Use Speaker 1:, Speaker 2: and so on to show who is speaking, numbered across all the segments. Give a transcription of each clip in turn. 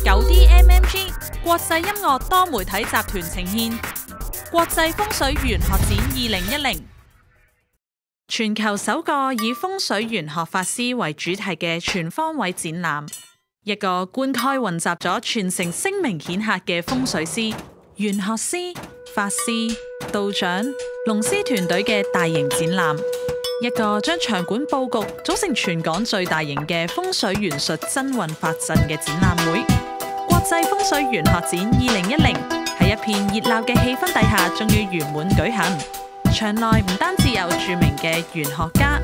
Speaker 1: 9DMMG 國際音樂多媒體集團呈現國際風水玄學展2010，全球首個以風水玄學法師為主題嘅全方位展覽，一個灌溉混雜咗傳承聲名顯赫嘅風水師、玄學師、法師、道長、龍獅團隊嘅大型展覽，一個將場館佈局組成全港最大型嘅風水元術真運法陣嘅展覽會。國際風水玄學展2010喺一片熱鬧嘅氣氛底下，終於圓滿舉行。場內唔單止有著名嘅玄學家、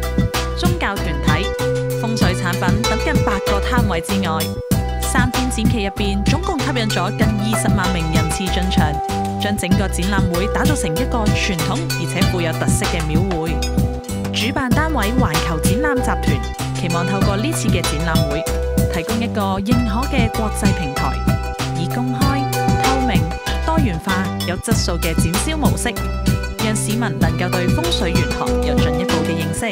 Speaker 1: 宗教團體、風水產品等近8個攤位之外，3天展期入邊總共吸引咗近20萬名人次進場，將整個展覽會打造成一個傳統而且富有特色嘅廟會。主辦單位環球展覽集團期望透過呢次嘅展覽會，提供一個認可嘅國際平台，以公開、透明、多元化、有質素嘅展銷模式，讓市民能夠對風水玄學有進一步嘅認識，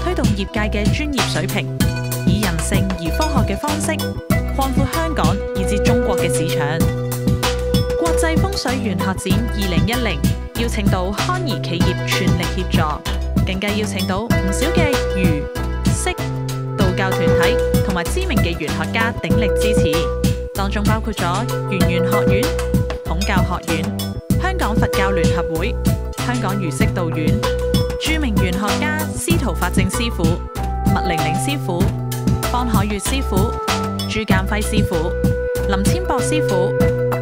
Speaker 1: 推動業界嘅專業水平，以人性而科學嘅方式擴闊香港以至中國嘅市場。國際風水玄學展2010邀請到康怡企業全力協助，更加邀請到唔少嘅儒、釋、道教團體同埋知名嘅玄學家鼎力支持，當中包括咗圓玄學院、孔教學院、香港佛教聯合會、香港儒釋道院、著名玄學家司徒法正師傅、麥玲玲師傅、方海月師傅、朱鑑輝師傅、林千博師傅、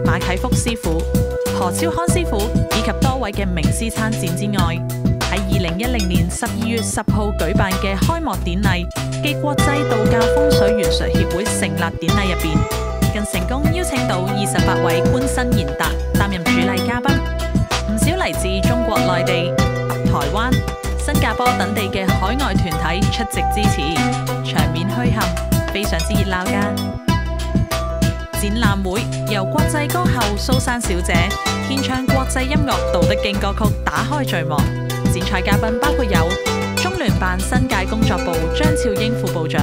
Speaker 1: 馬啟福師傅、何超康師傅以及多位嘅名師參展之外，喺2010年12月10號舉辦嘅開幕典禮暨國際道教風水玄術協會成立典禮入邊，更成功邀請到28位官紳賢達擔任主禮嘉賓，唔少嚟自中國內地、台灣、新加坡等地嘅海外團體出席支持，場面墟冚，非常之熱鬧㗎。展覽會由國際歌后蘇珊小姐獻唱國際音樂《道德經》歌曲打開序幕。展賽嘉賓包括有中聯辦新界工作部張超英副部長、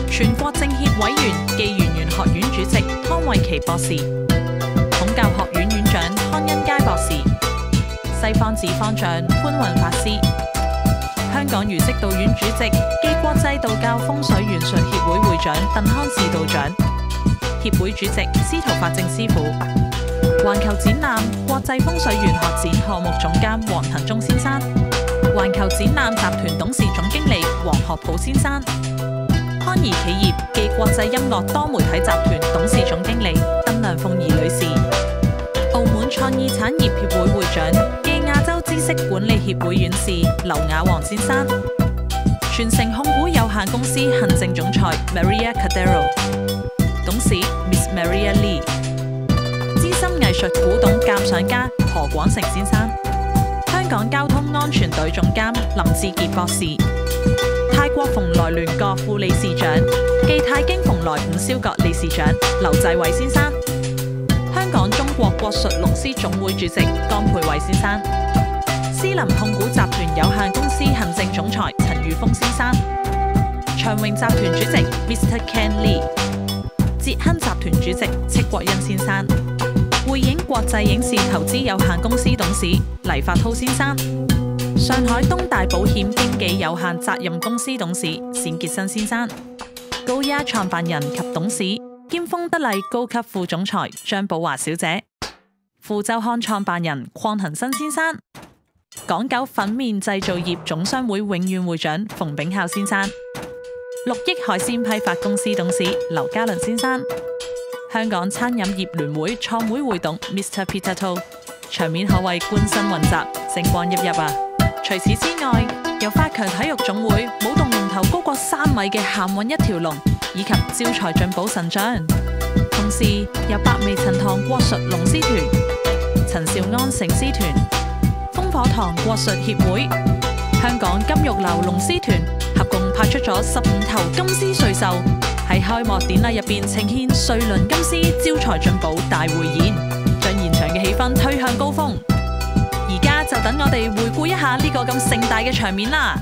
Speaker 1: 全國政協委員暨圓玄學院主席湯慧琪博士、孔教學院院長湯恩佳博士、西方寺方丈潘雲法師、香港儒釋道院主席暨國際道教風水玄術協會會長鄧康志道長、協會主席司徒法正師傅、環球展覽國際風水玄學展項目總監黃騰忠先生、環球展覽集團董事總經理黃學普先生、康怡企業暨國際音樂多媒體集團董事總經理鄧梁鳳儀女士、澳門創意產業協會會長暨亞洲知識管理協會院士劉雅王先生、傳承控股有限公司行政總裁 Maria Cadero、董事 Miss Maria Lee、資深藝術古董鑑賞家何廣成先生、香港交通安全隊總監林志傑博士、泰國蓬萊聯國副理事長暨泰京蓬萊五蕭閣理事長劉濟偉先生、香港中國國術龍獅總會主席江培偉先生、思林控股集團有限公司行政總裁陳宇峰先生、長榮集團主席 Mr. Ken Lee、捷亨集團主席戚國恩先生、匯影國際影視投資有限公司董事黎發滔先生、上海東大保險經紀有限責任公司董事冼傑新先生、高丫創辦人及董事兼豐德麗高級副總裁張寶華小姐、富周刊創辦人鄺恒新先生、港九粉麵製造業總商會永遠會長馮炳孝先生、6億海鮮批發公司董事劉嘉倫先生、香港餐飲業聯會創會會董 Mr. Peter To， 場面可謂官紳混雜，星光熠熠啊！除此之外，由發強體育總會舞動龍頭高過3米嘅鹹運一條龍，以及招財進寶神將，同時由百味陳堂國術龍獅團、陳兆安成獅團、烽火堂國術協會、香港金玉樓龍獅團合共派出咗15頭金獅瑞獸，喺開幕典禮入邊呈現瑞輪金獅招財進寶大匯演，將現場嘅氣氛推向高峰。而家就等我哋回顧一下呢個咁盛大嘅場面啦。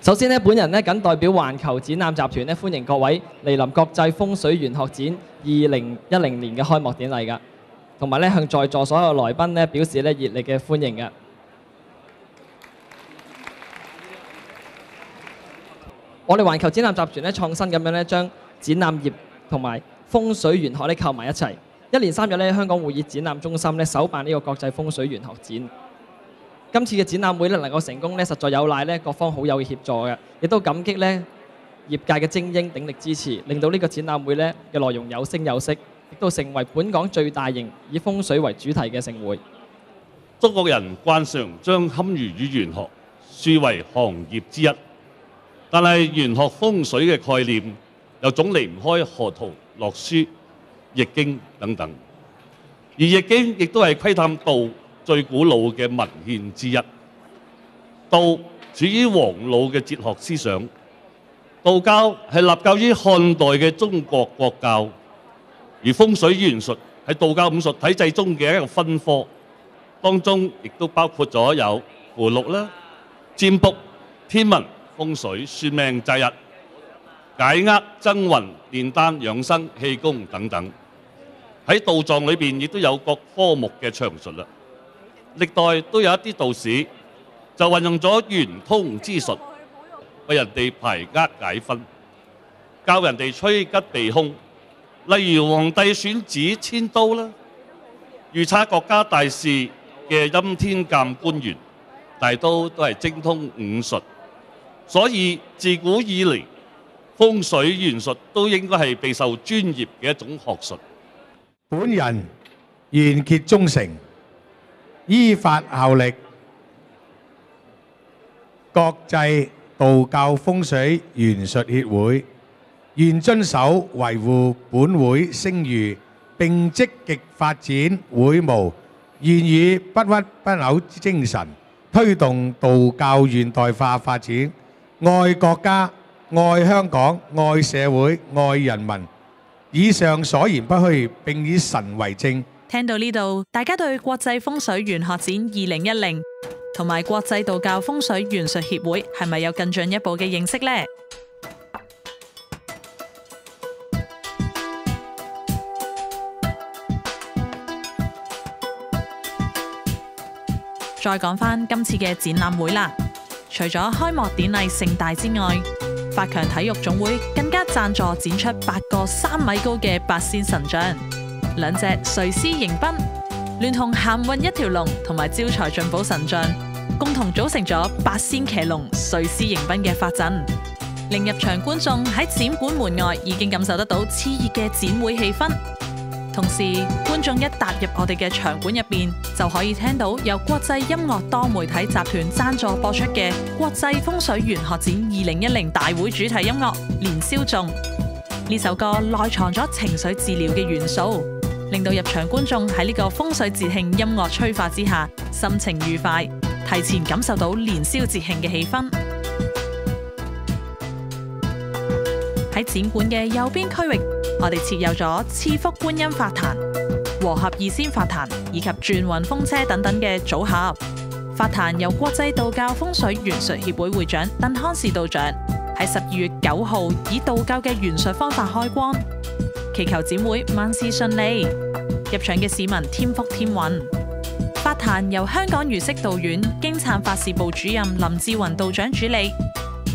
Speaker 2: 首先咧，本人咧謹代表環球展覽集團咧歡迎各位嚟臨國際風水玄學展2010年嘅開幕典禮㗎，同埋咧向在座所有來賓咧表示咧熱烈嘅歡迎㗎。我哋環球展覽集團咧創新咁樣咧將展覽業同埋風水玄學咧構埋一齊。一連3日咧，香港會議展覽中心咧首辦呢個國際風水玄學展。今次嘅展覽會咧能夠成功咧，實在有賴咧各方好友嘅協助嘅，亦都感激咧業界嘅精英鼎力支持，令到呢個展覽會咧嘅內容有聲有色，亦都成為本港最大型以風水為主題嘅盛會。
Speaker 3: 中國人慣常將堪輿與玄學視為行業之一，但係玄學風水嘅概念又總離唔開河圖、洛書、易經等等，而易經亦都係窺探道最古老嘅文獻之一。道處於黃老嘅哲學思想，道教係立教於漢代嘅中國國教，而風水玄術係道教武術體制中嘅一個分科，當中亦都包括咗有符籙啦、占卜、天文、風水、算命、擇日、解厄、增運、煉丹、養生、氣功等等。喺道藏裏邊亦都有各科目嘅詳述啦。歷代都有一啲道士就運用咗玄通之術，為人哋排厄解紛，教人哋趨吉避凶。例如皇帝選址遷都啦，預測國家大事嘅欽天監官員，大都係精通武術。所以自古以嚟，風水玄術都應該係備受專業嘅一種學術。
Speaker 4: 本人願竭忠誠，依法效力國際道教風水玄術協會，願遵守維護本會聲譽，並積極發展會務，願以不屈不撓之精神，推動道教現代化發展，愛國家、愛香港、愛社會、愛人民。以上所言不虛，並以神為證。
Speaker 1: 聽到呢度，大家對國際風水玄學展2010同埋國際道教風水玄術協會係咪有更進一步嘅認識呢？再講返今次嘅展覽會啦，除咗開幕典禮盛大之外，發強體育總會更加贊助展出8個3米高嘅八仙神像，2隻睡獅迎賓，聯同咸運一條龍同埋招財進寶神像，共同組成咗八仙騎龍、睡獅迎賓嘅法陣，令入場觀眾喺展館門外已經感受得到熾熱嘅展會氣氛。同時，觀眾一踏入我哋嘅場館入邊，就可以聽到由國際音樂多媒體集團贊助播出嘅國際風水玄學展2010大會主題音樂《年宵頌》。呢首歌內藏咗情緒治療嘅元素，令到入場觀眾喺呢個風水節慶音樂催化之下，心情愉快，提前感受到年宵節慶嘅氣氛。喺展館嘅右邊區域，我哋設有咗賜福觀音法壇、和合二仙法壇以及轉運風車等等嘅組合。法壇由國際道教風水玄術協會會長鄧康士道長喺12月9號以道教嘅玄術方法開光，祈求展會萬事順利，入場嘅市民添福添運。法壇由香港儒釋道院經懺法事部主任林志雲道長主理，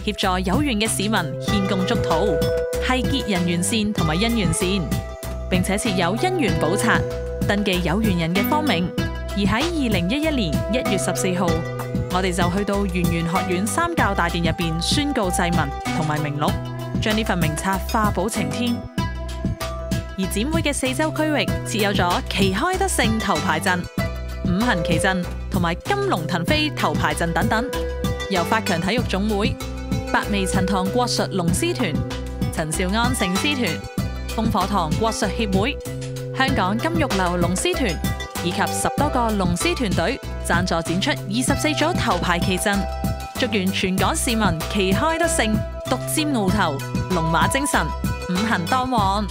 Speaker 1: 協助有緣嘅市民獻供祝禱，係結人緣線同埋姻緣線，並且設有姻緣寶冊，登記有緣人嘅芳名。而喺2011年1月14號，我哋就去到圓玄學院三教大殿入邊宣告祭文同埋名錄，將呢份名冊化寶晴天。而展會嘅4周區域設有咗旗開得勝頭牌陣、五行旗陣同埋金龍騰飛頭牌陣等等，由發強體育總會、百味陳堂國術龍獅團、陳兆安醒獅團、烽火堂國術協會、香港金玉樓龍獅團以及10多個龍獅團隊贊助展出24組頭牌旗陣，祝願全港市民旗開得勝、獨佔鰲頭、龍馬精神、五行當旺。